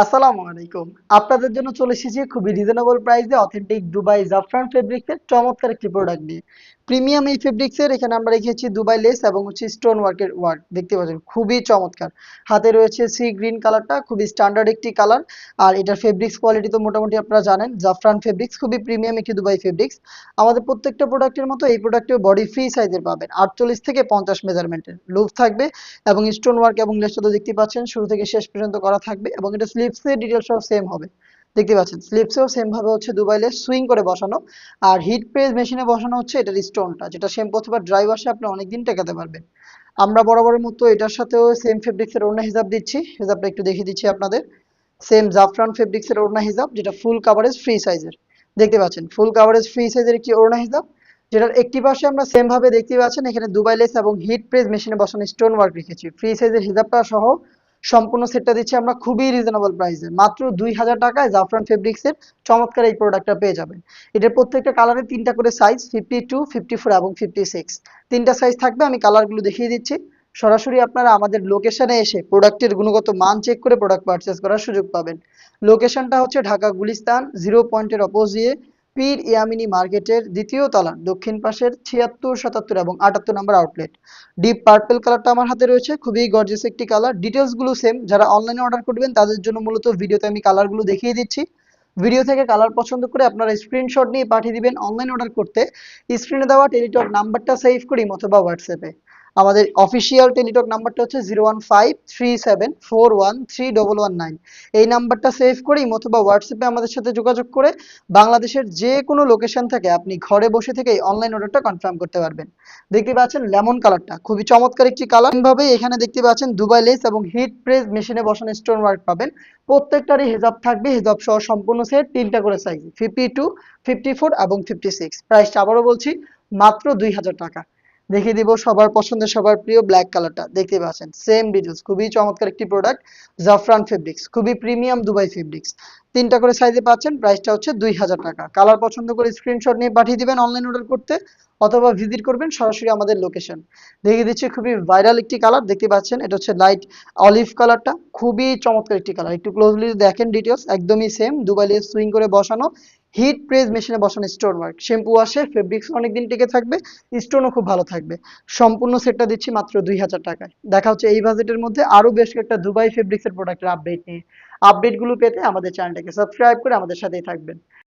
আসসালামু আলাইকুম। আপনাদের জন্য চলে এসেছি খুবই রিজনেবল প্রাইসে অথেন্টিক দুবাই জাফরান ফেব্রিক্সের চমৎকার একটি প্রোডাক্ট নিয়ে। প্রিমিয়াম এই ফেব্রিক্সের এখানে আমরা রেখেছি দুবাই লেস এবং স্টোন ওয়ার্কের ওয়ার্ক দেখতে পাচ্ছেন খুবই চমৎকার। হাতে রয়েছে সি গ্রিন কালারটা খুবই স্ট্যান্ডার্ড একটি কালার। আর এটার ফেব্রিক্স কোয়ালিটি তো মোটামুটি আপনারা জানেন জাফরান ফেব্রিক্স খুবই প্রিমিয়াম একটি দুবাই ফেব্রিক্স। আমাদের প্রত্যেকটা প্রোডাক্টের মতো এই প্রোডাক্টেও বডি ফ্রি সাইজের পাবেন 48 থেকে 50 মেজারমেন্টের লুপ থাকবে এবং স্টোন ওয়ার্ক এবং লেসটা তো দেখতে পাচ্ছেন শুরু থেকে শেষ পর্যন্ত করা থাকবে এবং এটা স্লিপসের ডিটেলস সব সেম হবে। দেখতে পাচ্ছেন স্লিপসেও সেম ভাবে হচ্ছে দুবাই লেস সুইং করে বসানো। আর হিট প্রেস মেশিনে বসানো হচ্ছে এটার স্টোনটা যেটা শ্যাম্পু অথবা ড্রাই ওয়াশে আপনি অনেকদিন টেকাতে পারবেন। আমরা বরাবরের মতো এটার সাথেও সেম ফেব্রিক্সের ওড়না হিসাব দিচ্ছি, হিসাবটা একটু দেখিয়ে দিচ্ছি আপনাদের। সেম জাফরান ফেব্রিক্সের ওড়না হিসাব যেটা ফুল কাভারেজ ফ্রি সাইজের। দেখতে পাচ্ছেন ফুল কাভারেজ ফ্রি সাইজের একটি ওড়না হিসাব, যেটার একটি পাশে আমরা সেম ভাবে দেখতে পাচ্ছেন এখানে দুবাই লেস এবং হিট প্রেস মেশিনে বসানো স্টোন ওয়ার্ক রেখেছি। ফ্রি সাইজের হিসাবটা সহ সম্পূর্ণ সেটটা দিচ্ছি আমরা খুবই রিজনেবল প্রাইসে মাত্র 2000 টাকায় জাফরান ফেব্রিক্সের চমৎকার এই প্রোডাক্টটা পেয়ে যাবেন। এটার প্রত্যেকটা কালারে তিনটা করে সাইজ 52, 54 এবং 56 তিনটা সাইজ থাকবে। আমি কালারগুলো দেখিয়ে দিচ্ছি। সরাসরি আপনারা আমাদের লোকেশনে এসে প্রোডাক্টের গুণগত মান চেক করে প্রোডাক্ট পারচেস করার সুযোগ পাবেন। লোকেশনটা হচ্ছে ঢাকা গুলিস্তান 0 পয়েন্টের অপোজিটে পীর ইয়ামিনী মার্কেটের দ্বিতীয় তলার দক্ষিণ পাশের 76, 77 এবং 78 নম্বর আউটলেট। ডিপ পার্পল কালারটা আমার হাতে রয়েছে, খুবই গর্জিয়াস একটি কালার। ডিটেলস গুলো সেম, যারা অনলাইনে অর্ডার করবেন তাদের জন্য মূলত ভিডিওতে আমি কালারগুলো দেখিয়ে দিচ্ছি। ভিডিও থেকে কালার পছন্দ করে আপনারা স্ক্রিনশট নিয়ে পাঠিয়ে দিবেন অনলাইন অর্ডার করতে। স্ক্রিনে দেওয়া টেলিটক নাম্বারটা সেভ করি অথবা হোয়াটসঅ্যাপে। আমাদের অফিসিয়াল টেলিটক নাম্বারটা হচ্ছে 01537413119। এই নাম্বারটা সেভ করি অথবা হোয়াটসঅ্যাপে আমাদের সাথে যোগাযোগ করে বাংলাদেশের যে কোনো লোকেশন থেকে আপনি ঘরে বসে থেকেই অনলাইন অর্ডারটা কনফার্ম করতে পারবেন। দেখতে পাচ্ছেন লেমন কালারটা খুবই চমৎকার একটি কালার। ভাবে এখানে দেখতে পাচ্ছেন দুবাই লেস এবং হিট প্রেস মেশিনে বসানো স্টোন ওয়ার্ক পাবেন। প্রত্যেকটারই হেজাব থাকবে, হেজাব সহ সম্পূর্ণ সেট তিনটা করে সাইজ 52, 54 এবং 56। প্রাইসটা আবারও বলছি মাত্র 2000 টাকা। দেখিয়ে দিব সবার পছন্দের সবার প্রিয় ব্ল্যাক কালারটা। দেখতে পাচ্ছেন সেম ডিটেলস, খুবই চমৎকার একটি প্রোডাক্ট জাফরান ফেব্রিক্স, খুবই প্রিমিয়াম দুবাই ফেব্রিক্স। তিনটা করে সাইজে পাচ্ছেন, প্রাইসটা হচ্ছে 2000 টাকা। কালার পছন্দ করে স্ক্রিনশট নিয়ে পাঠিয়ে দিবেন অনলাইন অর্ডার করতে অথবা ভিজিট করবেন সরাসরি আমাদের লোকেশন। দেখিয়ে দিচ্ছি খুবই ভাইরাল একটি কালার। দেখতে পাচ্ছেন এটা হচ্ছে লাইট অলিভ কালারটা, খুবই চমৎকার একটি কালার। একটু ক্লোজলি দেখেন ডিটেলস একদমই সেম দুবাই লেস সুইং করে বসানো হিট প্রেস মেশিনে বসানো স্টোন ওয়ার্ক। শ্যাম্পু ওয়াশে ফেব্রিক্স অনেকদিন টিকে থাকবে, স্টোনও খুব ভালো থাকবে। সম্পূর্ণ সেটটা দিচ্ছি মাত্র 2000 টাকায়। দেখা হচ্ছে এই বাজেটের মধ্যে আরো বেশ কয়েকটা দুবাই ফেব্রিক্সের প্রোডাক্টের আপডেট নিয়ে। আপডেটগুলো পেতে আমাদের চ্যানেলটাকে সাবস্ক্রাইব করে আমাদের সাথেই থাকবেন।